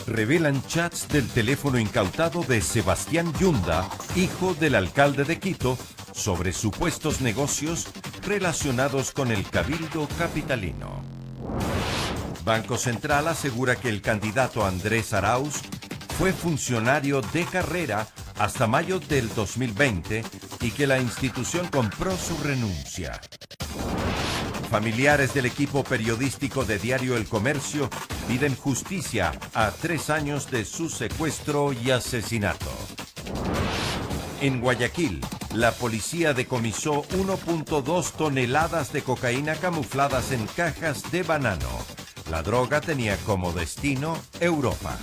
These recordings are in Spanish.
revelan chats del teléfono incautado de Sebastián Yunda, hijo del alcalde de Quito, sobre supuestos negocios relacionados con el cabildo capitalino. Banco Central asegura que el candidato Andrés Arauz fue funcionario de carrera hasta mayo del 2020 y que la institución compró su renuncia. Familiares del equipo periodístico de Diario El Comercio piden justicia a 3 años de su secuestro y asesinato. En Guayaquil, la policía decomisó 1.2 toneladas de cocaína camufladas en cajas de banano. La droga tenía como destino Europa.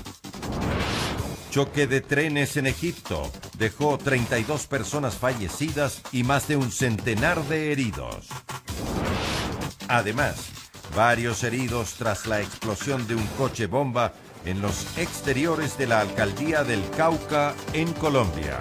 Choque de trenes en Egipto dejó 32 personas fallecidas y más de un centenar de heridos. Además, varios heridos tras la explosión de un coche bomba en los exteriores de la alcaldía del Cauca, en Colombia.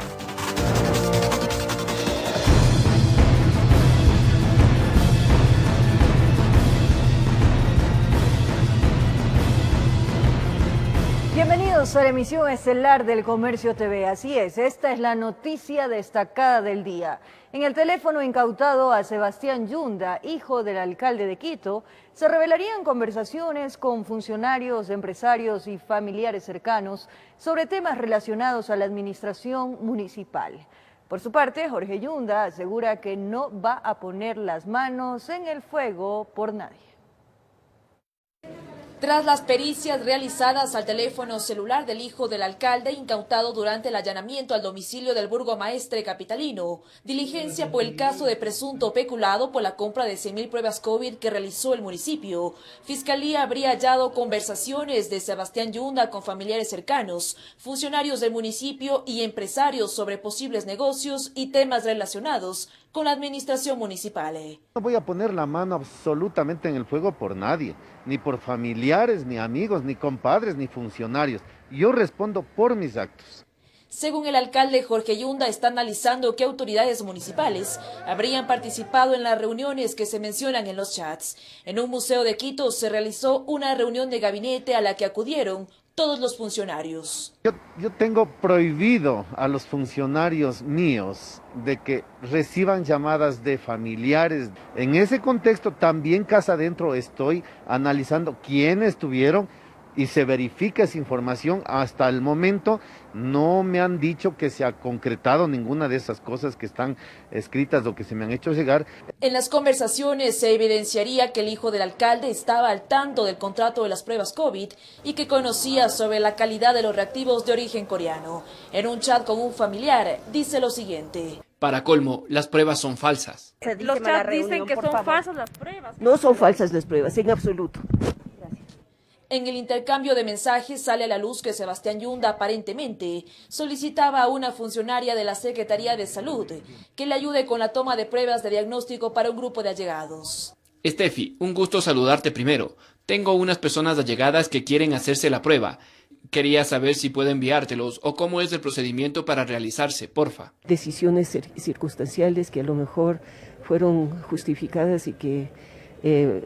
Bienvenidos a la emisión estelar del Comercio TV. Así es, esta es la noticia destacada del día. En el teléfono incautado a Sebastián Yunda, hijo del alcalde de Quito, se revelarían conversaciones con funcionarios, empresarios y familiares cercanos sobre temas relacionados a la administración municipal. Por su parte, Jorge Yunda asegura que no va a poner las manos en el fuego por nadie. Tras las pericias realizadas al teléfono celular del hijo del alcalde incautado durante el allanamiento al domicilio del burgomaestre capitalino, diligencia por el caso de presunto peculado por la compra de 100.000 pruebas COVID que realizó el municipio, Fiscalía habría hallado conversaciones de Sebastián Yunda con familiares cercanos, funcionarios del municipio y empresarios sobre posibles negocios y temas relacionados con la administración municipal. No voy a poner la mano absolutamente en el fuego por nadie, ni por familiares, ni amigos, ni compadres, ni funcionarios. Yo respondo por mis actos. Según el alcalde Jorge Yunda, está analizando qué autoridades municipales habrían participado en las reuniones que se mencionan en los chats. En un museo de Quito se realizó una reunión de gabinete a la que acudieron todos los funcionarios. Yo tengo prohibido a los funcionarios míos de que reciban llamadas de familiares. En ese contexto también casa adentro estoy analizando quiénes estuvieron y se verifica esa información. Hasta el momento no me han dicho que se ha concretado ninguna de esas cosas que están escritas o que se me han hecho llegar. En las conversaciones se evidenciaría que el hijo del alcalde estaba al tanto del contrato de las pruebas COVID y que conocía sobre la calidad de los reactivos de origen coreano. En un chat con un familiar dice lo siguiente: para colmo, las pruebas son falsas. Los chats dicen que son falsas las pruebas. No son falsas las pruebas, en absoluto. En el intercambio de mensajes sale a la luz que Sebastián Yunda aparentemente solicitaba a una funcionaria de la Secretaría de Salud que le ayude con la toma de pruebas de diagnóstico para un grupo de allegados. Estefi, un gusto saludarte primero. Tengo unas personas allegadas que quieren hacerse la prueba. Quería saber si puedo enviártelos o cómo es el procedimiento para realizarse, porfa. Decisiones circunstanciales que a lo mejor fueron justificadas y que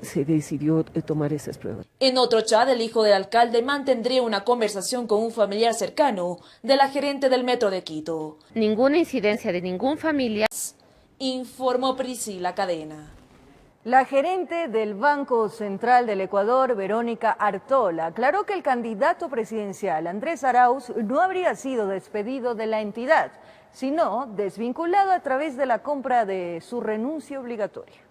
se decidió tomar esas pruebas. En otro chat, el hijo del alcalde mantendría una conversación con un familiar cercano de la gerente del Metro de Quito. Ninguna incidencia de ningún familiar. Informó Priscila Cadena. La gerente del Banco Central del Ecuador, Verónica Artola, aclaró que el candidato presidencial Andrés Arauz no habría sido despedido de la entidad, sino desvinculado a través de la compra de su renuncia obligatoria.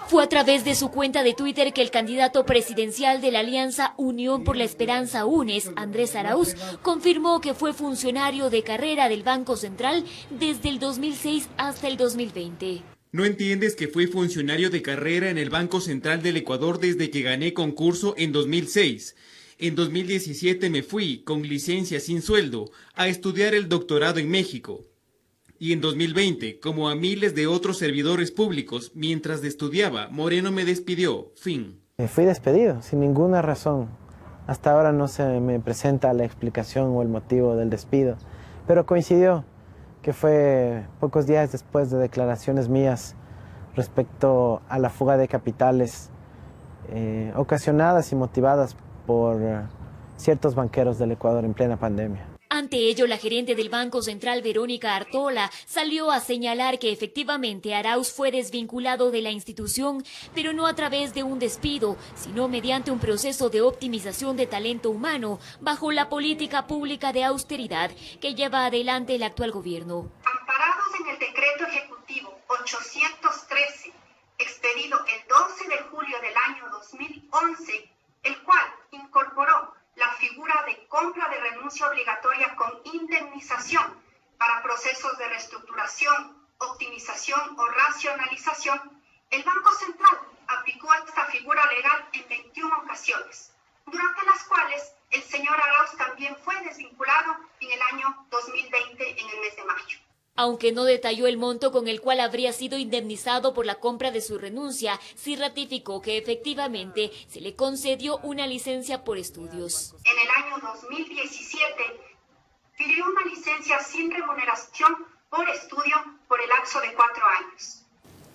Fue a través de su cuenta de Twitter que el candidato presidencial de la Alianza Unión por la Esperanza UNES, Andrés Arauz, confirmó que fue funcionario de carrera del Banco Central desde el 2006 hasta el 2020. ¿No entiendes que fui funcionario de carrera en el Banco Central del Ecuador desde que gané concurso en 2006? En 2017 me fui, con licencia sin sueldo, a estudiar el doctorado en México. Y en 2020, como a miles de otros servidores públicos, mientras estudiaba, Moreno me despidió. Fin. Fui despedido, sin ninguna razón. Hasta ahora no se me presenta la explicación o el motivo del despido, pero coincidió que fue pocos días después de declaraciones mías respecto a la fuga de capitales ocasionadas y motivadas por ciertos banqueros del Ecuador en plena pandemia. Ante ello, la gerente del Banco Central, Verónica Artola, salió a señalar que efectivamente Arauz fue desvinculado de la institución, pero no a través de un despido, sino mediante un proceso de optimización de talento humano bajo la política pública de austeridad que lleva adelante el actual gobierno. Amparados en el decreto ejecutivo 813, expedido el 12 de julio del año 2011, el cual incorporó la figura de compra de renuncia obligatoria con indemnización para procesos de reestructuración, optimización o racionalización, el Banco Central aplicó esta figura legal en 21 ocasiones, durante las cuales el señor Arauz también fue desvinculado en el año 2020 en el mes de mayo. Aunque no detalló el monto con el cual habría sido indemnizado por la compra de su renuncia, sí ratificó que efectivamente se le concedió una licencia por estudios. En el año 2017 pidió una licencia sin remuneración por estudio por el lapso de 4 años.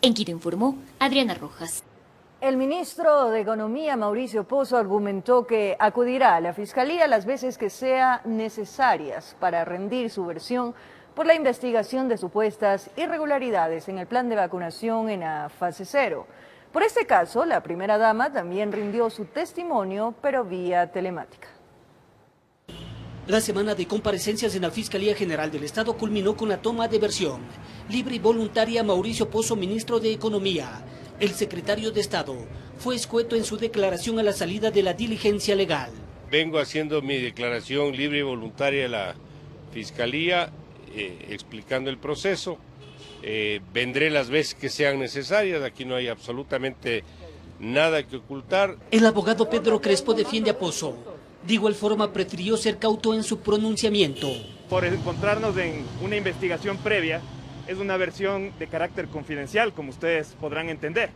En Quito informó Adriana Rojas. El ministro de Economía, Mauricio Pozo, argumentó que acudirá a la Fiscalía las veces que sean necesarias para rendir su versión por la investigación de supuestas irregularidades en el plan de vacunación en la fase 0. Por este caso, la primera dama también rindió su testimonio, pero vía telemática. La semana de comparecencias en la Fiscalía General del Estado culminó con la toma de versión libre y voluntaria. Mauricio Pozo, ministro de Economía. El secretario de Estado fue escueto en su declaración a la salida de la diligencia legal. Vengo haciendo mi declaración libre y voluntaria a la Fiscalía, explicando el proceso. Vendré las veces que sean necesarias, aquí no hay absolutamente nada que ocultar. El abogado Pedro Crespo defiende a Pozo. De igual forma prefirió ser cauto en su pronunciamiento. Por encontrarnos en una investigación previa, es una versión de carácter confidencial, como ustedes podrán entender.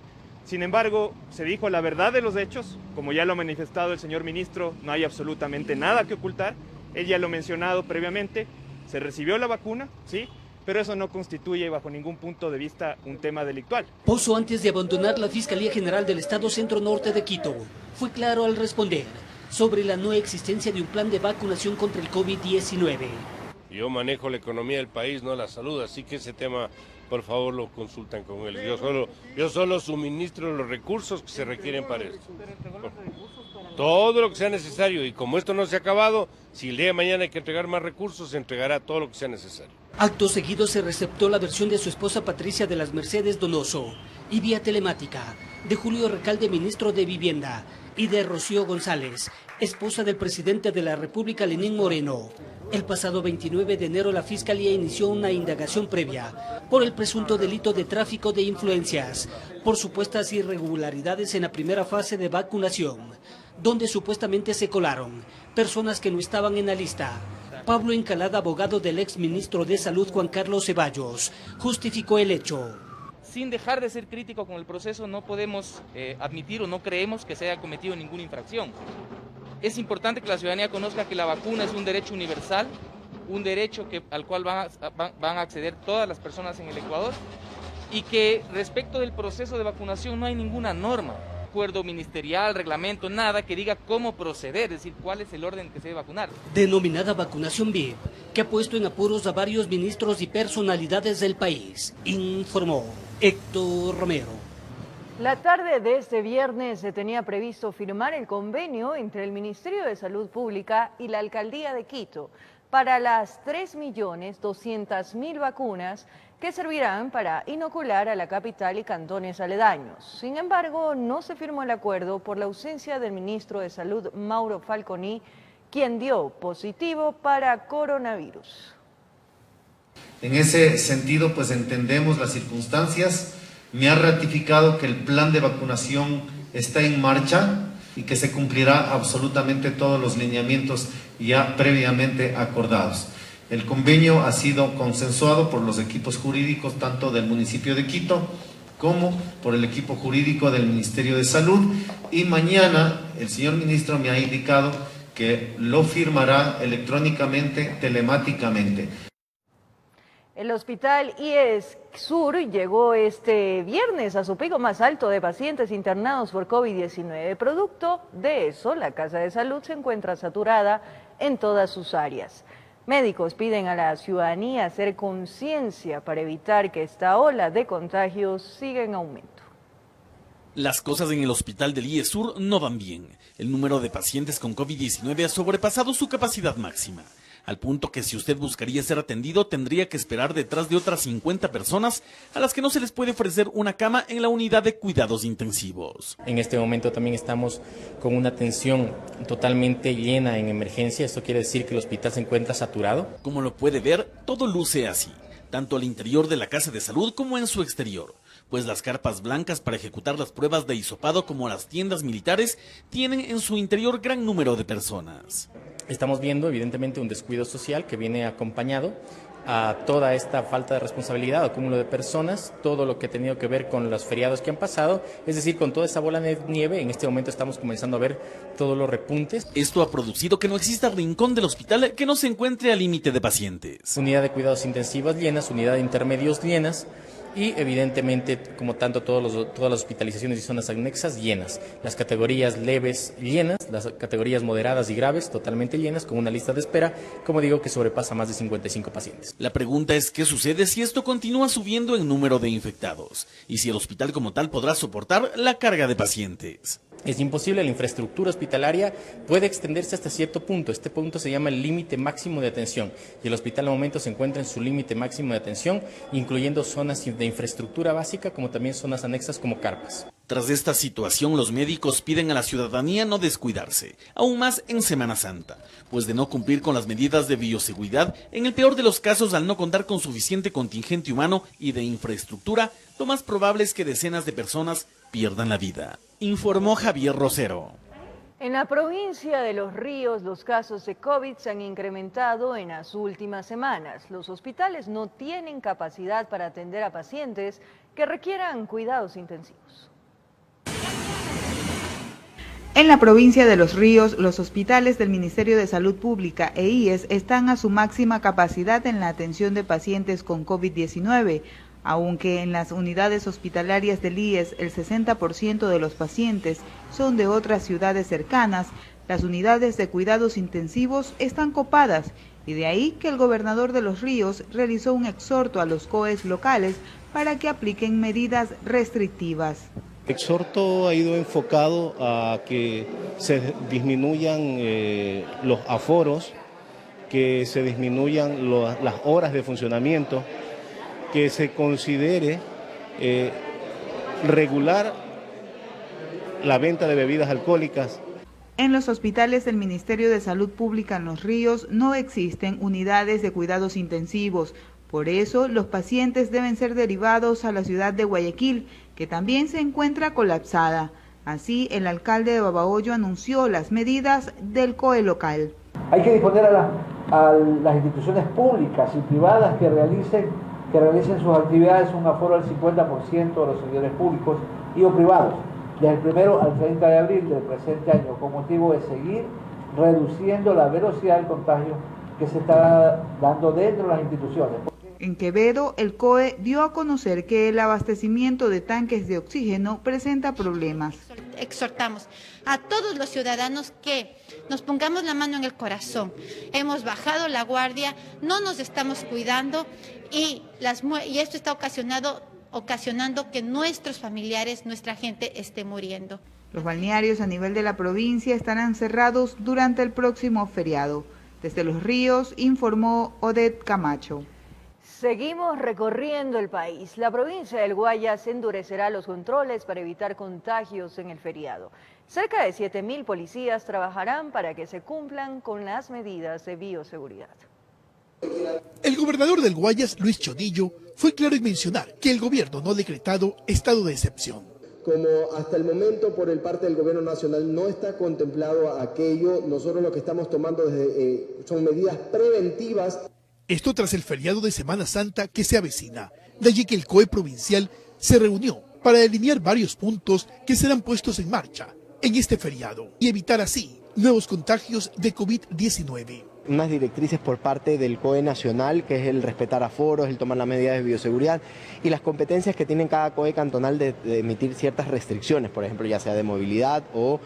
Sin embargo, se dijo la verdad de los hechos, como ya lo ha manifestado el señor ministro, no hay absolutamente nada que ocultar. Él ya lo ha mencionado previamente, se recibió la vacuna, sí, pero eso no constituye bajo ningún punto de vista un tema delictual. Pozo, antes de abandonar la Fiscalía General del Estado Centro Norte de Quito, fue claro al responder sobre la no existencia de un plan de vacunación contra el COVID-19. Yo manejo la economía del país, no la salud, así que ese tema, por favor, lo consultan con él. Yo solo suministro los recursos que se requieren para esto. Todo lo que sea necesario, y como esto no se ha acabado, si el día de mañana hay que entregar más recursos, se entregará todo lo que sea necesario. Acto seguido se receptó la versión de su esposa Patricia de las Mercedes Donoso y vía telemática de Julio Recalde, ministro de Vivienda, y de Rocío González, esposa del presidente de la República, Lenín Moreno. El pasado 29 de enero la Fiscalía inició una indagación previa por el presunto delito de tráfico de influencias, por supuestas irregularidades en la primera fase de vacunación, donde supuestamente se colaron personas que no estaban en la lista. Pablo Encalada, abogado del exministro de Salud Juan Carlos Ceballos, justificó el hecho. Sin dejar de ser crítico con el proceso, no podemos admitir o no creemos que se haya cometido ninguna infracción. Es importante que la ciudadanía conozca que la vacuna es un derecho universal, un derecho al cual van a acceder todas las personas en el Ecuador, y que respecto del proceso de vacunación no hay ninguna norma, acuerdo ministerial, reglamento, nada que diga cómo proceder, es decir, cuál es el orden que se debe vacunar. Denominada vacunación VIP, que ha puesto en apuros a varios ministros y personalidades del país, informó Héctor Romero. La tarde de este viernes se tenía previsto firmar el convenio entre el Ministerio de Salud Pública y la Alcaldía de Quito para las 3.200.000 vacunas que servirán para inocular a la capital y cantones aledaños. Sin embargo, no se firmó el acuerdo por la ausencia del ministro de Salud, Mauro Falconi, quien dio positivo para coronavirus. En ese sentido, pues entendemos las circunstancias. Me ha ratificado que el plan de vacunación está en marcha y que se cumplirá absolutamente todos los lineamientos ya previamente acordados. El convenio ha sido consensuado por los equipos jurídicos tanto del municipio de Quito como por el equipo jurídico del Ministerio de Salud, y mañana el señor ministro me ha indicado que lo firmará electrónicamente, telemáticamente. El hospital IES Sur llegó este viernes a su pico más alto de pacientes internados por COVID-19. Producto de eso, la Casa de Salud se encuentra saturada en todas sus áreas. Médicos piden a la ciudadanía hacer conciencia para evitar que esta ola de contagios siga en aumento. Las cosas en el hospital del IES Sur no van bien. El número de pacientes con COVID-19 ha sobrepasado su capacidad máxima, al punto que si usted buscaría ser atendido tendría que esperar detrás de otras 50 personas a las que no se les puede ofrecer una cama en la unidad de cuidados intensivos. En este momento también estamos con una atención totalmente llena en emergencia. Esto quiere decir que el hospital se encuentra saturado. Como lo puede ver, todo luce así, tanto al interior de la Casa de Salud como en su exterior, pues las carpas blancas para ejecutar las pruebas de hisopado como las tiendas militares tienen en su interior gran número de personas. Estamos viendo evidentemente un descuido social que viene acompañado a toda esta falta de responsabilidad, acúmulo de personas, todo lo que ha tenido que ver con los feriados que han pasado, es decir, con toda esa bola de nieve. En este momento estamos comenzando a ver todos los repuntes. Esto ha producido que no exista rincón del hospital que no se encuentre al límite de pacientes. Unidad de cuidados intensivos llenas, unidad de intermedios llenas, y evidentemente, como tanto todas las hospitalizaciones y zonas anexas llenas, las categorías leves llenas, las categorías moderadas y graves totalmente llenas, con una lista de espera, como digo, que sobrepasa más de 55 pacientes. La pregunta es qué sucede si esto continúa subiendo en número de infectados y si el hospital como tal podrá soportar la carga de pacientes. Es imposible, la infraestructura hospitalaria puede extenderse hasta cierto punto. Este punto se llama el límite máximo de atención y el hospital al momento se encuentra en su límite máximo de atención, incluyendo zonas de infraestructura básica como también zonas anexas como carpas. Tras esta situación, los médicos piden a la ciudadanía no descuidarse, aún más en Semana Santa, pues de no cumplir con las medidas de bioseguridad, en el peor de los casos al no contar con suficiente contingente humano y de infraestructura, lo más probable es que decenas de personas pierdan la vida, informó Javier Rosero. En la provincia de Los Ríos, los casos de COVID se han incrementado en las últimas semanas. Los hospitales no tienen capacidad para atender a pacientes que requieran cuidados intensivos. En la provincia de Los Ríos, los hospitales del Ministerio de Salud Pública e IES están a su máxima capacidad en la atención de pacientes con COVID-19. Aunque en las unidades hospitalarias del IES el 60% de los pacientes son de otras ciudades cercanas, las unidades de cuidados intensivos están copadas y de ahí que el gobernador de Los Ríos realizó un exhorto a los COEs locales para que apliquen medidas restrictivas. El exhorto ha ido enfocado a que se disminuyan los aforos, que se disminuyan las horas de funcionamiento, que se considere regular la venta de bebidas alcohólicas. En los hospitales del Ministerio de Salud Pública en Los Ríos no existen unidades de cuidados intensivos. Por eso, los pacientes deben ser derivados a la ciudad de Guayaquil, que también se encuentra colapsada. Así, el alcalde de Babahoyo anunció las medidas del COE local. Hay que disponer a las instituciones públicas y privadas que realicen sus actividades un aforo al 50% de los servidores públicos y o privados, desde el 1 al 30 de abril del presente año, con motivo de seguir reduciendo la velocidad del contagio que se está dando dentro de las instituciones. En Quevedo, el COE dio a conocer que el abastecimiento de tanques de oxígeno presenta problemas. Exhortamos a todos los ciudadanos que nos pongamos la mano en el corazón. Hemos bajado la guardia, no nos estamos cuidando y esto está ocasionando que nuestros familiares, nuestra gente esté muriendo. Los balnearios a nivel de la provincia estarán cerrados durante el próximo feriado. Desde Los Ríos, informó Odette Camacho. Seguimos recorriendo el país. La provincia del Guayas endurecerá los controles para evitar contagios en el feriado. Cerca de 7.000 policías trabajarán para que se cumplan con las medidas de bioseguridad. El gobernador del Guayas, Luis Chodillo, fue claro en mencionar que el gobierno no ha decretado estado de excepción. Como hasta el momento por el parte del gobierno nacional no está contemplado aquello, nosotros lo que estamos tomando son medidas preventivas. Esto tras el feriado de Semana Santa que se avecina, de allí que el COE provincial se reunió para delinear varios puntos que serán puestos en marcha en este feriado y evitar así nuevos contagios de COVID-19. Unas directrices por parte del COE nacional, que es el respetar aforos, el tomar las medidas de bioseguridad y las competencias que tiene cada COE cantonal de emitir ciertas restricciones, por ejemplo, ya sea de movilidad o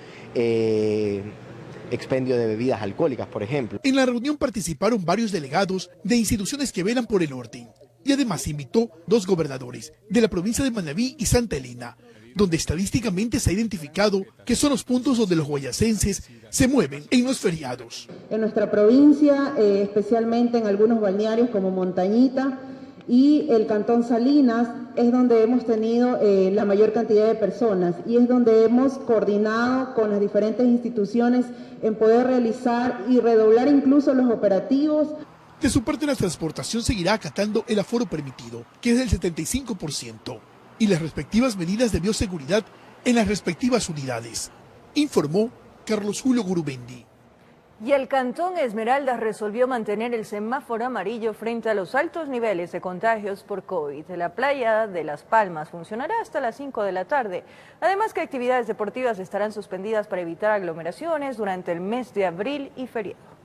expendio de bebidas alcohólicas, por ejemplo. En la reunión participaron varios delegados de instituciones que velan por el orden y además invitó 2 gobernadores de la provincia de Manabí y Santa Elena, donde estadísticamente se ha identificado que son los puntos donde los guayacenses se mueven en los feriados. En nuestra provincia, especialmente en algunos balnearios como Montañita y el Cantón Salinas, es donde hemos tenido la mayor cantidad de personas y es donde hemos coordinado con las diferentes instituciones en poder realizar y redoblar incluso los operativos. De su parte, la transportación seguirá acatando el aforo permitido, que es del 75%. Y las respectivas medidas de bioseguridad en las respectivas unidades, informó Carlos Julio Gurubendi. Y el Cantón Esmeraldas resolvió mantener el semáforo amarillo frente a los altos niveles de contagios por COVID. La playa de Las Palmas funcionará hasta las 5 de la tarde. Además que actividades deportivas estarán suspendidas para evitar aglomeraciones durante el mes de abril y feriado.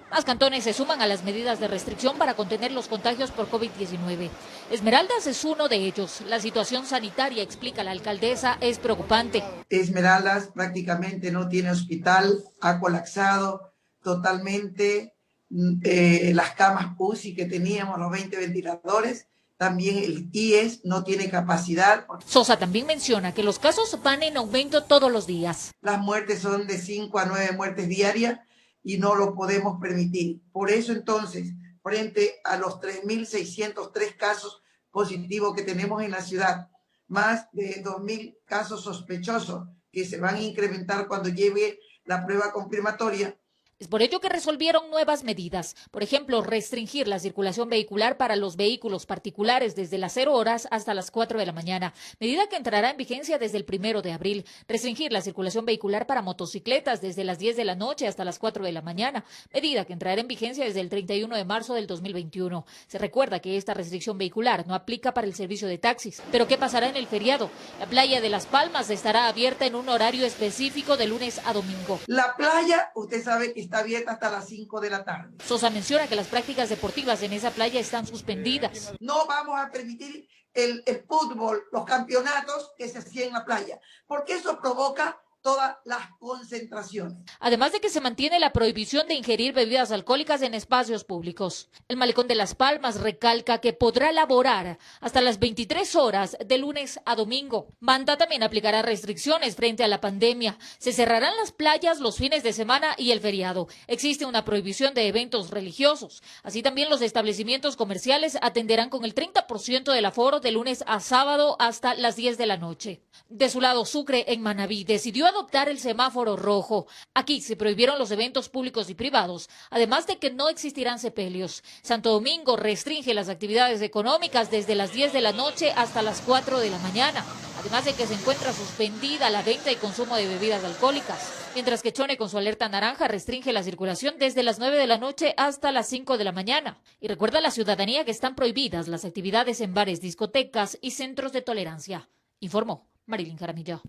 Más cantones se suman a las medidas de restricción para contener los contagios por COVID-19. Esmeraldas es uno de ellos. La situación sanitaria, explica la alcaldesa, es preocupante. Esmeraldas prácticamente no tiene hospital, ha colapsado totalmente las camas UCI que teníamos, los 20 ventiladores. También el IES no tiene capacidad. Sosa también menciona que los casos van en aumento todos los días. Las muertes son de 5 a 9 muertes diarias. Y no lo podemos permitir. Por eso entonces, frente a los 3.603 casos positivos que tenemos en la ciudad, más de 2.000 casos sospechosos que se van a incrementar cuando lleve la prueba confirmatoria. Es por ello que resolvieron nuevas medidas. Por ejemplo, restringir la circulación vehicular para los vehículos particulares desde las 0 horas hasta las 4 de la mañana, medida que entrará en vigencia desde el 1 de abril. Restringir la circulación vehicular para motocicletas desde las 10 de la noche hasta las 4 de la mañana, medida que entrará en vigencia desde el 31 de marzo del 2021. Se recuerda que esta restricción vehicular no aplica para el servicio de taxis. ¿Pero qué pasará en el feriado? La playa de Las Palmas estará abierta en un horario específico de lunes a domingo. La playa, usted sabe que está abierta hasta las 5 de la tarde. Sosa menciona que las prácticas deportivas en esa playa están suspendidas. No vamos a permitir el fútbol, los campeonatos que se hacían en la playa, porque eso provoca todas las concentraciones. Además de que se mantiene la prohibición de ingerir bebidas alcohólicas en espacios públicos. El Malecón de Las Palmas recalca que podrá laborar hasta las 23 horas de lunes a domingo. Manta también aplicará restricciones frente a la pandemia. Se cerrarán las playas los fines de semana y el feriado. Existe una prohibición de eventos religiosos. Así también los establecimientos comerciales atenderán con el 30% del aforo de lunes a sábado hasta las 10 de la noche. De su lado, Sucre, en Manabí, decidió adoptar el semáforo rojo. Aquí se prohibieron los eventos públicos y privados, además de que no existirán sepelios. Santo Domingo restringe las actividades económicas desde las 10 de la noche hasta las 4 de la mañana, además de que se encuentra suspendida la venta y consumo de bebidas alcohólicas. Mientras que Chone, con su alerta naranja, restringe la circulación desde las 9 de la noche hasta las 5 de la mañana. Y recuerda a la ciudadanía que están prohibidas las actividades en bares, discotecas y centros de tolerancia. Informó Marilyn Jaramillo.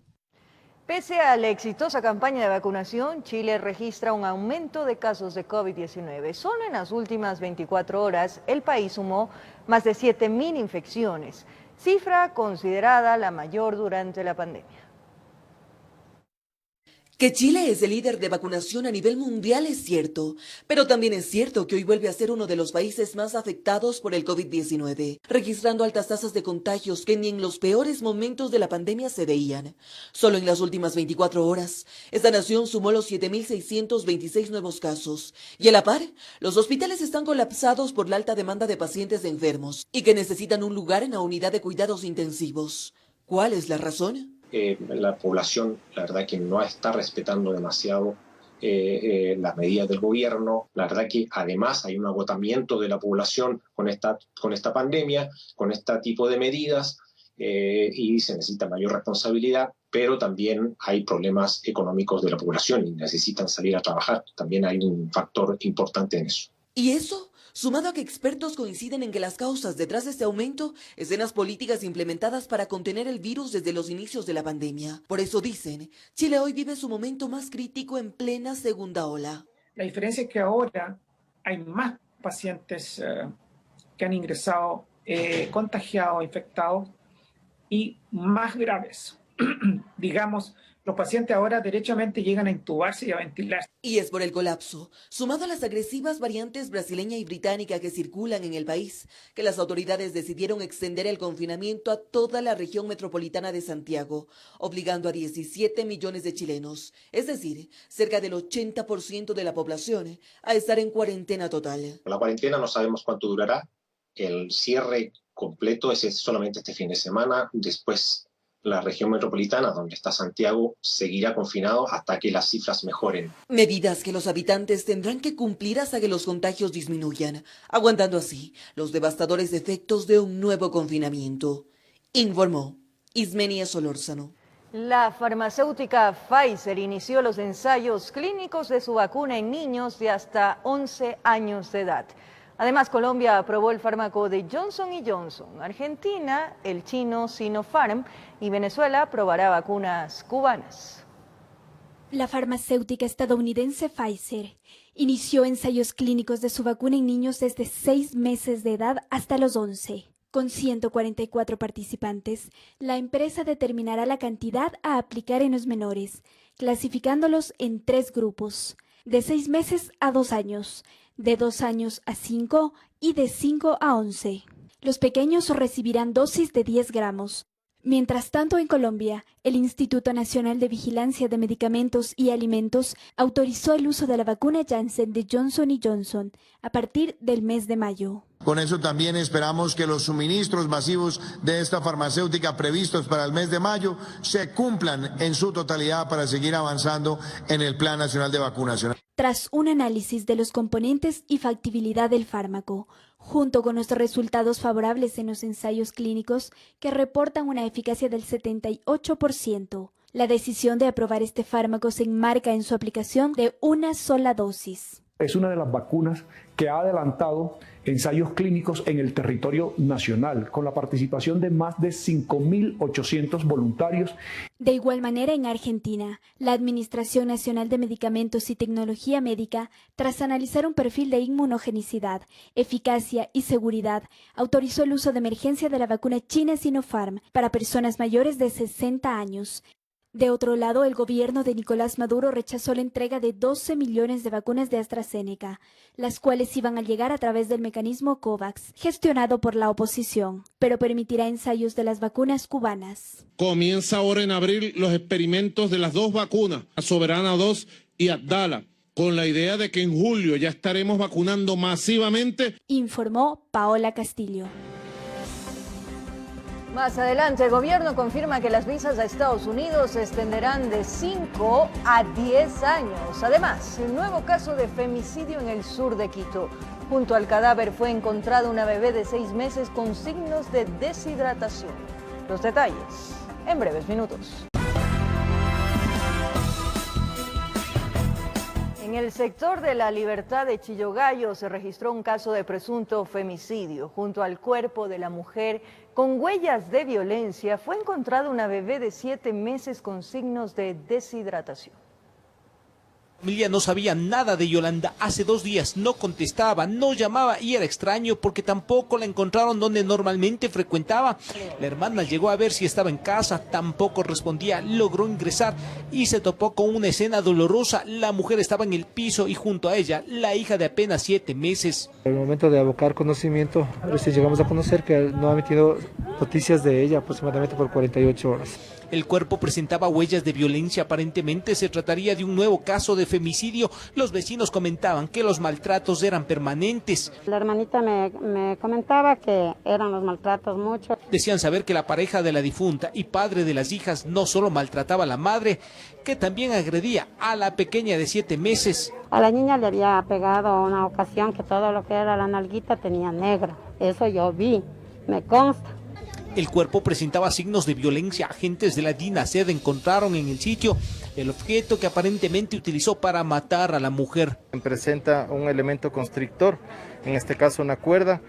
Pese a la exitosa campaña de vacunación, Chile registra un aumento de casos de COVID-19. Solo en las últimas 24 horas, el país sumó más de 7.000 infecciones, cifra considerada la mayor durante la pandemia. Que Chile es el líder de vacunación a nivel mundial es cierto, pero también es cierto que hoy vuelve a ser uno de los países más afectados por el COVID-19, registrando altas tasas de contagios que ni en los peores momentos de la pandemia se veían. Solo en las últimas 24 horas, esta nación sumó los 7.626 nuevos casos, y a la par, los hospitales están colapsados por la alta demanda de pacientes enfermos y que necesitan un lugar en la unidad de cuidados intensivos. ¿Cuál es la razón? La población, la verdad que no está respetando demasiado las medidas del gobierno. La verdad que además hay un agotamiento de la población con esta pandemia, con este tipo de medidas, y se necesita mayor responsabilidad, pero también hay problemas económicos de la población y necesitan salir a trabajar. También hay un factor importante en eso. ¿Y eso? Sumado a que expertos coinciden en que las causas detrás de este aumento es en las políticas implementadas para contener el virus desde los inicios de la pandemia. Por eso dicen, Chile hoy vive su momento más crítico en plena segunda ola. La diferencia es que ahora hay más pacientes que han ingresado contagiados, infectados y más graves. Digamos, los pacientes ahora derechamente llegan a intubarse y a ventilarse. Y es por el colapso, sumado a las agresivas variantes brasileña y británica que circulan en el país, que las autoridades decidieron extender el confinamiento a toda la región metropolitana de Santiago, obligando a 17 millones de chilenos, es decir, cerca del 80% de la población, a estar en cuarentena total. La cuarentena no sabemos cuánto durará. El cierre completo es solamente este fin de semana. Después, la región metropolitana, donde está Santiago, seguirá confinado hasta que las cifras mejoren. Medidas que los habitantes tendrán que cumplir hasta que los contagios disminuyan, aguantando así los devastadores efectos de un nuevo confinamiento. Informó Ismenia Solórzano. La farmacéutica Pfizer inició los ensayos clínicos de su vacuna en niños de hasta 11 años de edad. Además, Colombia aprobó el fármaco de Johnson & Johnson, Argentina, el chino Sinopharm y Venezuela aprobará vacunas cubanas. La farmacéutica estadounidense Pfizer inició ensayos clínicos de su vacuna en niños desde 6 meses de edad hasta los 11. Con 144 participantes, la empresa determinará la cantidad a aplicar en los menores, clasificándolos en 3 grupos, de 6 meses a 2 años, de 2 años a 5 y de 5 a 11. Los pequeños recibirán dosis de 10 gramos. Mientras tanto, en Colombia, el Instituto Nacional de Vigilancia de Medicamentos y Alimentos autorizó el uso de la vacuna Janssen de Johnson & Johnson a partir del mes de mayo. Con eso también esperamos que los suministros masivos de esta farmacéutica previstos para el mes de mayo se cumplan en su totalidad para seguir avanzando en el Plan Nacional de Vacunación. Tras un análisis de los componentes y factibilidad del fármaco, junto con los resultados favorables en los ensayos clínicos que reportan una eficacia del 78%, la decisión de aprobar este fármaco se enmarca en su aplicación de una sola dosis. Es una de las vacunas que ha adelantado ensayos clínicos en el territorio nacional, con la participación de más de 5.800 voluntarios. De igual manera, en Argentina, la Administración Nacional de Medicamentos y Tecnología Médica, tras analizar un perfil de inmunogenicidad, eficacia y seguridad, autorizó el uso de emergencia de la vacuna china Sinopharm para personas mayores de 60 años. De otro lado, el gobierno de Nicolás Maduro rechazó la entrega de 12 millones de vacunas de AstraZeneca, las cuales iban a llegar a través del mecanismo COVAX, gestionado por la oposición, pero permitirá ensayos de las vacunas cubanas. Comienza ahora en abril los experimentos de las 2 vacunas, Soberana 2 y Abdala, con la idea de que en julio ya estaremos vacunando masivamente. Informó Paola Castillo. Más adelante, el gobierno confirma que las visas a Estados Unidos se extenderán de 5 a 10 años. Además, un nuevo caso de femicidio en el sur de Quito. Junto al cadáver fue encontrada una bebé de 6 meses con signos de deshidratación. Los detalles en breves minutos. En el sector de La Libertad de Chillogallo se registró un caso de presunto femicidio. Junto al cuerpo de la mujer con huellas de violencia fue encontrada una bebé de 7 meses con signos de deshidratación. La familia no sabía nada de Yolanda. Hace 2 días no contestaba, no llamaba y era extraño porque tampoco la encontraron donde normalmente frecuentaba. La hermana llegó a ver si estaba en casa, tampoco respondía, logró ingresar y se topó con una escena dolorosa. La mujer estaba en el piso y junto a ella la hija de apenas 7 meses. En el momento de abocar conocimiento, recién llegamos a conocer que no ha emitido noticias de ella aproximadamente por 48 horas. El cuerpo presentaba huellas de violencia, aparentemente se trataría de un nuevo caso de femicidio. Los vecinos comentaban que los maltratos eran permanentes. La hermanita me comentaba que eran los maltratos muchos. Decían saber que la pareja de la difunta y padre de las hijas no solo maltrataba a la madre, que también agredía a la pequeña de 7 meses. A la niña le había pegado una ocasión que todo lo que era la nalguita tenía negro. Eso yo vi, me consta. El cuerpo presentaba signos de violencia. Agentes de la DINASED encontraron en el sitio el objeto que aparentemente utilizó para matar a la mujer. Presenta un elemento constrictor, en este caso una cuerda,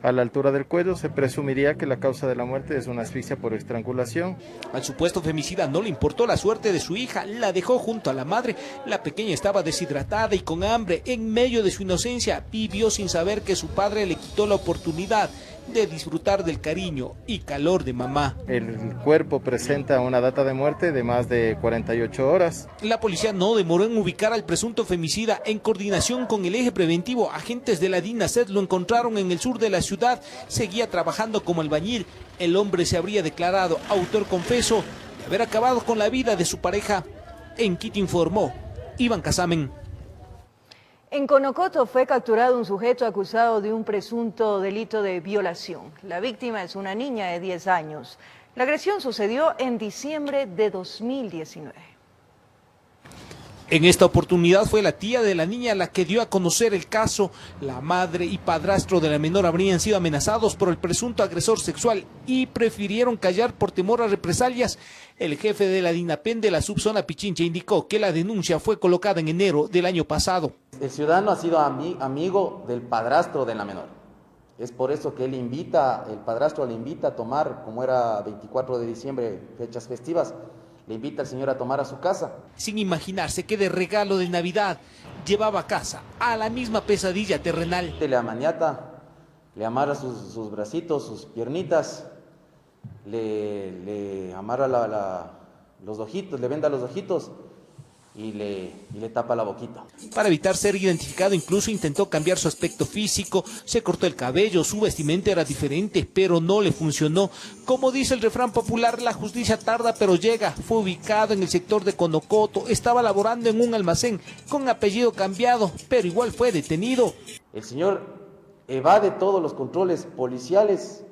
a la altura del cuello. Se presumiría que la causa de la muerte es una asfixia por estrangulación. Al supuesto femicida no le importó la suerte de su hija, la dejó junto a la madre. La pequeña estaba deshidratada y con hambre. En medio de su inocencia, vivió sin saber que su padre le quitó la oportunidad de disfrutar del cariño y calor de mamá. El cuerpo presenta una data de muerte de más de 48 horas. La policía no demoró en ubicar al presunto femicida. En coordinación con el eje preventivo, agentes de la DINASED lo encontraron en el sur de la ciudad. Seguía trabajando como albañil. El hombre se habría declarado autor confeso de haber acabado con la vida de su pareja. En Quito informó Iván Casamen. En Conocoto fue capturado un sujeto acusado de un presunto delito de violación. La víctima es una niña de 10 años. La agresión sucedió en diciembre de 2019. En esta oportunidad fue la tía de la niña la que dio a conocer el caso. La madre y padrastro de la menor habrían sido amenazados por el presunto agresor sexual y prefirieron callar por temor a represalias. El jefe de la DINAPEN de la subzona Pichincha indicó que la denuncia fue colocada en enero del año pasado. El ciudadano ha sido amigo del padrastro de la menor. Es por eso que el padrastro le invita a tomar, como era 24 de diciembre, fechas festivas, le invita al señor a tomar a su casa. Sin imaginarse que de regalo de Navidad llevaba a casa a la misma pesadilla terrenal. Le amaniata, le amarra sus bracitos, sus piernitas, le amarra los ojitos, le venda los ojitos y le tapa la boquita. Para evitar ser identificado, incluso intentó cambiar su aspecto físico, se cortó el cabello, su vestimenta era diferente, pero no le funcionó. Como dice el refrán popular, la justicia tarda pero llega. Fue ubicado en el sector de Conocoto, estaba laborando en un almacén con apellido cambiado, pero igual fue detenido. El señor evade todos los controles policiales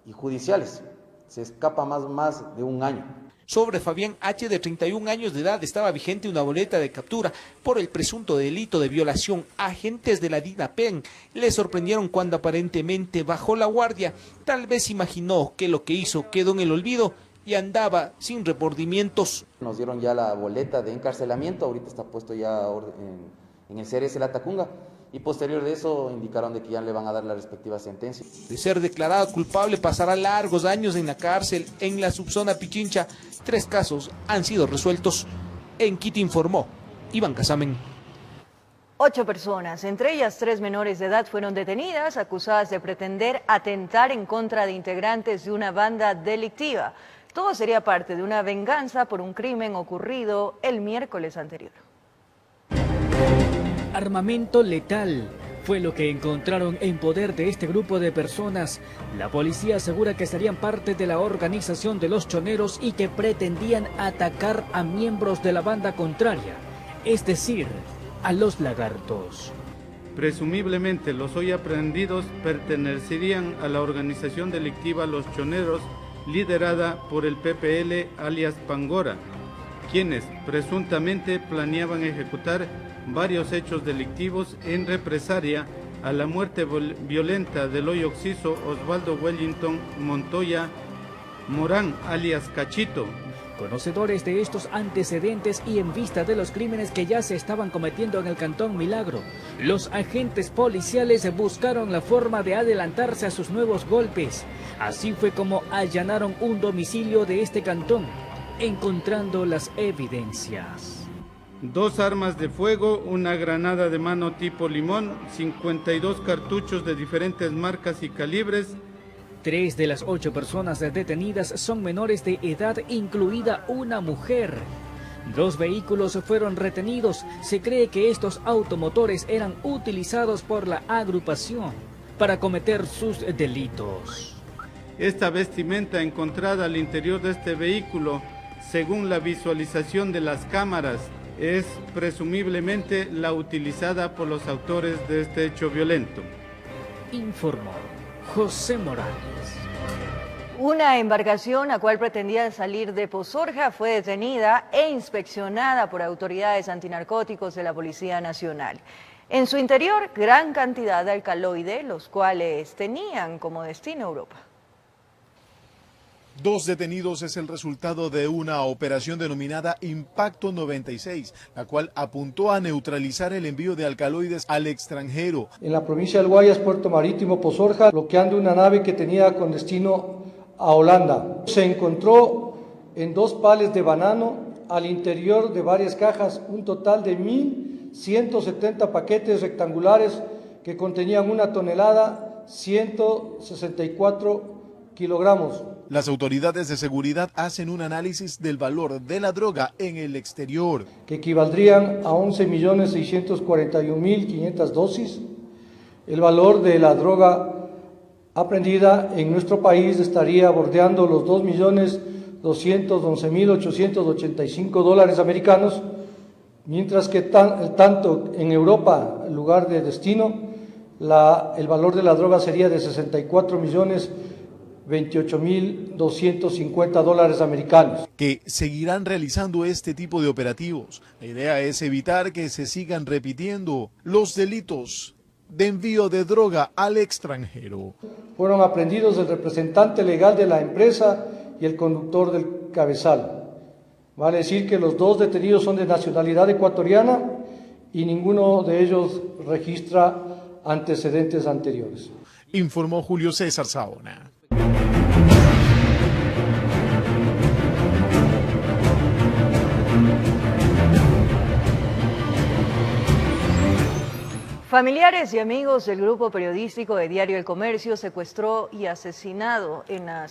y judiciales, se escapa más de un año. Sobre Fabián H., de 31 años de edad, estaba vigente una boleta de captura por el presunto delito de violación. Agentes de la DINAPEN le sorprendieron cuando aparentemente bajó la guardia. Tal vez imaginó que lo que hizo quedó en el olvido y andaba sin remordimientos. Nos dieron ya la boleta de encarcelamiento, ahorita está puesto ya en el CRS La Tacunga. Y posterior de eso indicaron de que ya le van a dar la respectiva sentencia. De ser declarado culpable pasará largos años en la cárcel. En la subzona Pichincha, 3 casos han sido resueltos. En Quito informó Iván Casamen. 8 personas, entre ellas 3 menores de edad, fueron detenidas, acusadas de pretender atentar en contra de integrantes de una banda delictiva. Todo sería parte de una venganza por un crimen ocurrido el miércoles anterior. Armamento letal fue lo que encontraron en poder de este grupo de personas. La policía asegura que serían parte de la organización de los choneros y que pretendían atacar a miembros de la banda contraria, es decir, a los lagartos. Presumiblemente los hoy aprehendidos pertenecerían a la organización delictiva Los Choneros, liderada por el PPL alias Pangora, quienes presuntamente planeaban ejecutar varios hechos delictivos en represalia a la muerte violenta del hoy occiso Osvaldo Wellington Montoya Morán, alias Cachito. Conocedores de estos antecedentes y en vista de los crímenes que ya se estaban cometiendo en el Cantón Milagro, los agentes policiales buscaron la forma de adelantarse a sus nuevos golpes. Así fue como allanaron un domicilio de este cantón, encontrando las evidencias. 2 armas de fuego, una granada de mano tipo limón, 52 cartuchos de diferentes marcas y calibres. 3 de las 8 personas detenidas son menores de edad, incluida una mujer. 2 vehículos fueron retenidos. Se cree que estos automotores eran utilizados por la agrupación para cometer sus delitos. Esta vestimenta encontrada al interior de este vehículo, según la visualización de las cámaras, es presumiblemente la utilizada por los autores de este hecho violento. Informó José Morales. Una embarcación la cual pretendía salir de Pozorja fue detenida e inspeccionada por autoridades antinarcóticos de la Policía Nacional. En su interior, gran cantidad de alcaloides, los cuales tenían como destino Europa. 2 detenidos es el resultado de una operación denominada Impacto 96, la cual apuntó a neutralizar el envío de alcaloides al extranjero. En la provincia del Guayas, Puerto Marítimo, Pozorja, bloqueando una nave que tenía con destino a Holanda. Se encontró en 2 pales de banano al interior de varias cajas un total de 1.170 paquetes rectangulares que contenían 1 tonelada, 164 kilogramos. Las autoridades de seguridad hacen un análisis del valor de la droga en el exterior, que equivaldrían a 11.641.500 dosis. El valor de la droga aprehendida en nuestro país estaría bordeando los 2.211.885 dólares americanos, mientras que tanto en Europa, el lugar de destino, el valor de la droga sería de 64.028.250 dólares americanos. Que seguirán realizando este tipo de operativos. La idea es evitar que se sigan repitiendo los delitos de envío de droga al extranjero. Fueron aprehendidos el representante legal de la empresa y el conductor del cabezal. Vale decir que los 2 detenidos son de nacionalidad ecuatoriana y ninguno de ellos registra antecedentes anteriores. Informó Julio César Saona. Familiares y amigos del grupo periodístico de Diario El Comercio secuestrado y asesinado en la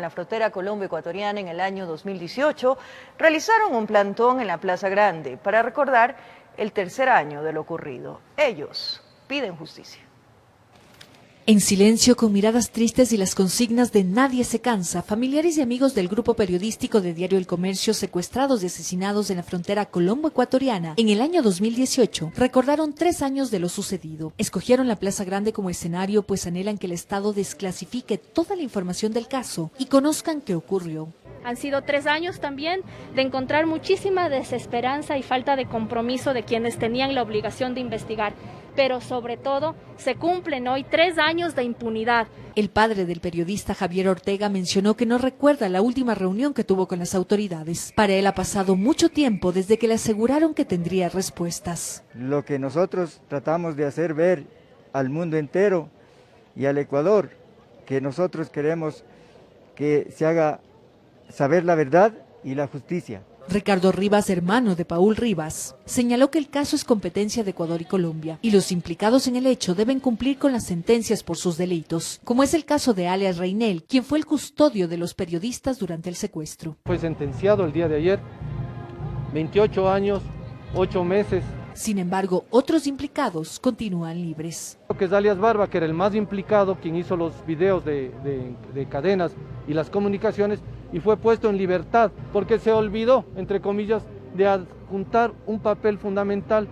frontera colombo-ecuatoriana en el año 2018, realizaron un plantón en la Plaza Grande para recordar el 3er año de lo ocurrido. Ellos piden justicia. En silencio, con miradas tristes y las consignas de nadie se cansa, familiares y amigos del grupo periodístico de Diario El Comercio secuestrados y asesinados en la frontera colombo-ecuatoriana en el año 2018 recordaron 3 años de lo sucedido. Escogieron la Plaza Grande como escenario pues anhelan que el Estado desclasifique toda la información del caso y conozcan qué ocurrió. Han sido 3 años también de encontrar muchísima desesperanza y falta de compromiso de quienes tenían la obligación de investigar. Pero sobre todo, se cumplen hoy 3 años de impunidad. El padre del periodista Javier Ortega mencionó que no recuerda la última reunión que tuvo con las autoridades. Para él ha pasado mucho tiempo desde que le aseguraron que tendría respuestas. Lo que nosotros tratamos de hacer ver al mundo entero y al Ecuador, que nosotros queremos que se haga saber la verdad y la justicia. Ricardo Rivas, hermano de Paul Rivas, señaló que el caso es competencia de Ecuador y Colombia y los implicados en el hecho deben cumplir con las sentencias por sus delitos, como es el caso de alias Reinel, quien fue el custodio de los periodistas durante el secuestro. Fue sentenciado el día de ayer, 28 años, 8 meses. Sin embargo, otros implicados continúan libres. Creo que es alias Barba, que era el más implicado, quien hizo los videos de cadenas y las comunicaciones, y fue puesto en libertad porque se olvidó, entre comillas, de adjuntar un papel fundamental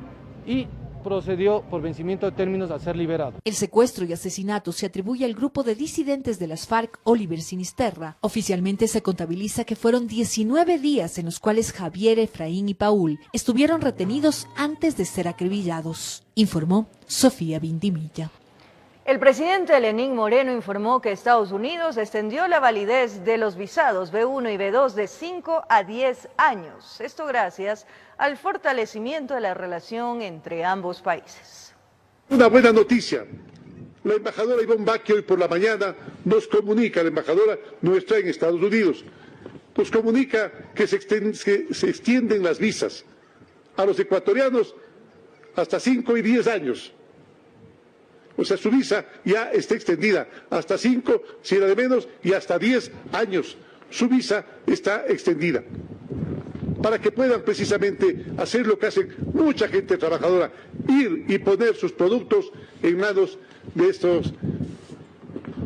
y procedió por vencimiento de términos a ser liberado. El secuestro y asesinato se atribuye al grupo de disidentes de las FARC Oliver Sinisterra. Oficialmente se contabiliza que fueron 19 días en los cuales Javier, Efraín y Paul estuvieron retenidos antes de ser acribillados, informó Sofía Vindimilla. El presidente Lenín Moreno informó que Estados Unidos extendió la validez de los visados B1 y B2 de 5 a 10 años. Esto gracias al fortalecimiento de la relación entre ambos países. Una buena noticia. La embajadora Ivonne Bakke hoy por la mañana nos comunica, la embajadora nuestra en Estados Unidos, nos comunica que se extienden las visas a los ecuatorianos hasta 5 y 10 años. O sea, su visa ya está extendida hasta 5, si era de menos, y hasta 10 años. Su visa está extendida. Para que puedan precisamente hacer lo que hace mucha gente trabajadora, ir y poner sus productos en manos de estos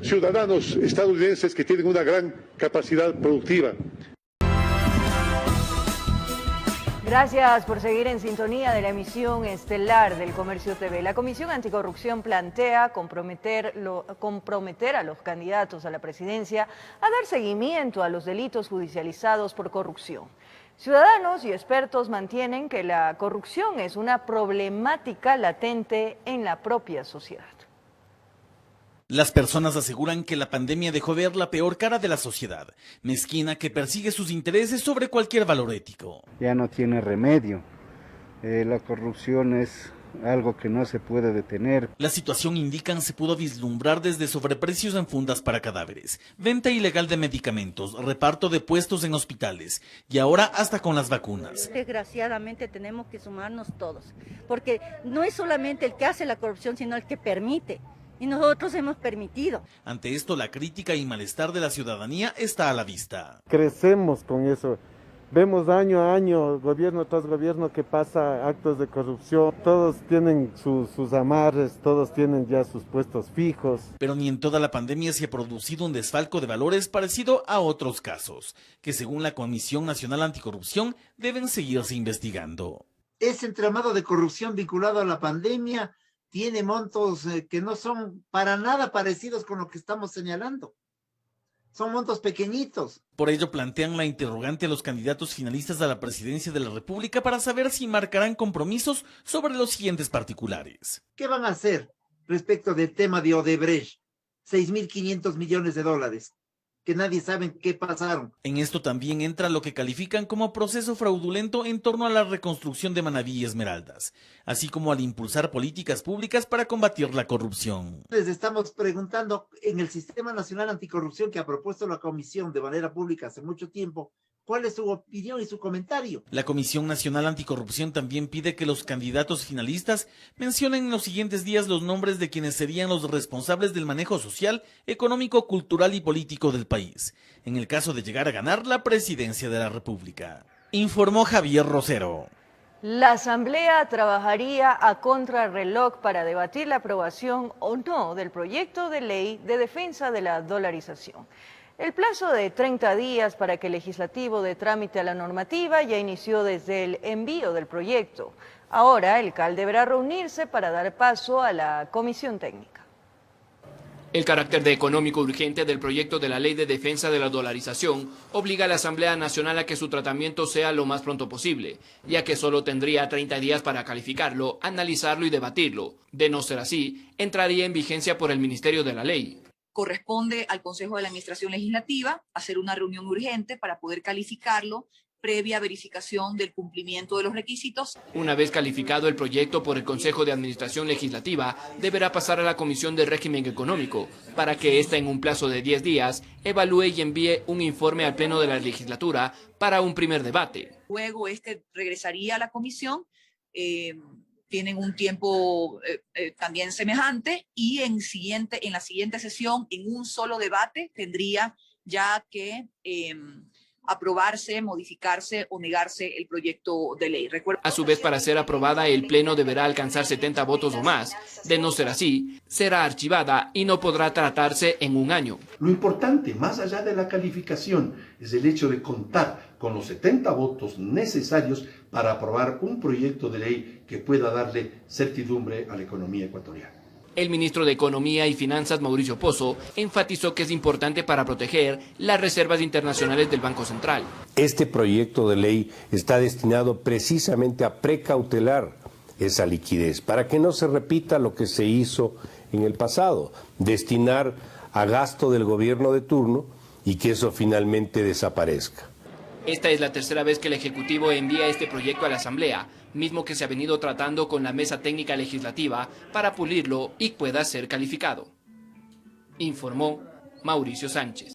ciudadanos estadounidenses que tienen una gran capacidad productiva. Gracias por seguir en sintonía de la emisión estelar del Comercio TV. La Comisión Anticorrupción plantea comprometer a los candidatos a la presidencia a dar seguimiento a los delitos judicializados por corrupción. Ciudadanos y expertos mantienen que la corrupción es una problemática latente en la propia sociedad. Las personas aseguran que la pandemia dejó ver la peor cara de la sociedad, mezquina que persigue sus intereses sobre cualquier valor ético. Ya no tiene remedio. La corrupción es algo que no se puede detener. La situación, indican, se pudo vislumbrar desde sobreprecios en fundas para cadáveres, venta ilegal de medicamentos, reparto de puestos en hospitales y ahora hasta con las vacunas. Desgraciadamente tenemos que sumarnos todos, porque no es solamente el que hace la corrupción, sino el que permite. Y nosotros hemos permitido. Ante esto, la crítica y malestar de la ciudadanía está a la vista. Crecemos con eso. Vemos año a año, gobierno tras gobierno, que pasa actos de corrupción. Todos tienen sus amarres, todos tienen ya sus puestos fijos. Pero ni en toda la pandemia se ha producido un desfalco de valores parecido a otros casos, que según la Comisión Nacional Anticorrupción deben seguirse investigando. Ese entramado de corrupción vinculado a la pandemia tiene montos que no son para nada parecidos con lo que estamos señalando. Son montos pequeñitos. Por ello plantean la interrogante a los candidatos finalistas a la presidencia de la República para saber si marcarán compromisos sobre los siguientes particulares. ¿Qué van a hacer respecto del tema de Odebrecht? 6.500 millones de dólares, que nadie sabe qué pasaron. En esto también entra lo que califican como proceso fraudulento en torno a la reconstrucción de Manabí y Esmeraldas, así como al impulsar políticas públicas para combatir la corrupción. Les estamos preguntando, en el Sistema Nacional Anticorrupción que ha propuesto la Comisión de manera pública hace mucho tiempo, ¿cuál es su opinión y su comentario? La Comisión Nacional Anticorrupción también pide que los candidatos finalistas mencionen en los siguientes días los nombres de quienes serían los responsables del manejo social, económico, cultural y político del país, en el caso de llegar a ganar la presidencia de la República. Informó Javier Rosero. La Asamblea trabajaría a contrarreloj para debatir la aprobación o no del proyecto de ley de defensa de la dolarización. El plazo de 30 días para que el legislativo dé trámite a la normativa ya inició desde el envío del proyecto. Ahora el CAL deberá reunirse para dar paso a la comisión técnica. El carácter de económico urgente del proyecto de la Ley de Defensa de la Dolarización obliga a la Asamblea Nacional a que su tratamiento sea lo más pronto posible, ya que solo tendría 30 días para calificarlo, analizarlo y debatirlo. De no ser así, entraría en vigencia por el Ministerio de la Ley. Corresponde al Consejo de la Administración Legislativa hacer una reunión urgente para poder calificarlo, previa verificación del cumplimiento de los requisitos. Una vez calificado el proyecto por el Consejo de Administración Legislativa, deberá pasar a la Comisión de Régimen Económico, para que ésta en un plazo de 10 días evalúe y envíe un informe al Pleno de la Legislatura para un primer debate. Luego regresaría a la comisión, tienen un tiempo también semejante y en la siguiente sesión, en un solo debate, tendría ya que aprobarse, modificarse o negarse el proyecto de ley. A su vez, para ser aprobada, el Pleno deberá alcanzar 70 votos o más. De no ser así, será archivada y no podrá tratarse en un año. Lo importante, más allá de la calificación, es el hecho de contar con los 70 votos necesarios para aprobar un proyecto de ley que pueda darle certidumbre a la economía ecuatoriana. El ministro de Economía y Finanzas, Mauricio Pozo, enfatizó que es importante para proteger las reservas internacionales del Banco Central. Este proyecto de ley está destinado precisamente a precautelar esa liquidez, para que no se repita lo que se hizo en el pasado, destinar a gasto del gobierno de turno y que eso finalmente desaparezca. Esta es la tercera vez que el Ejecutivo envía este proyecto a la Asamblea, mismo que se ha venido tratando con la Mesa Técnica Legislativa para pulirlo y pueda ser calificado. Informó Mauricio Sánchez.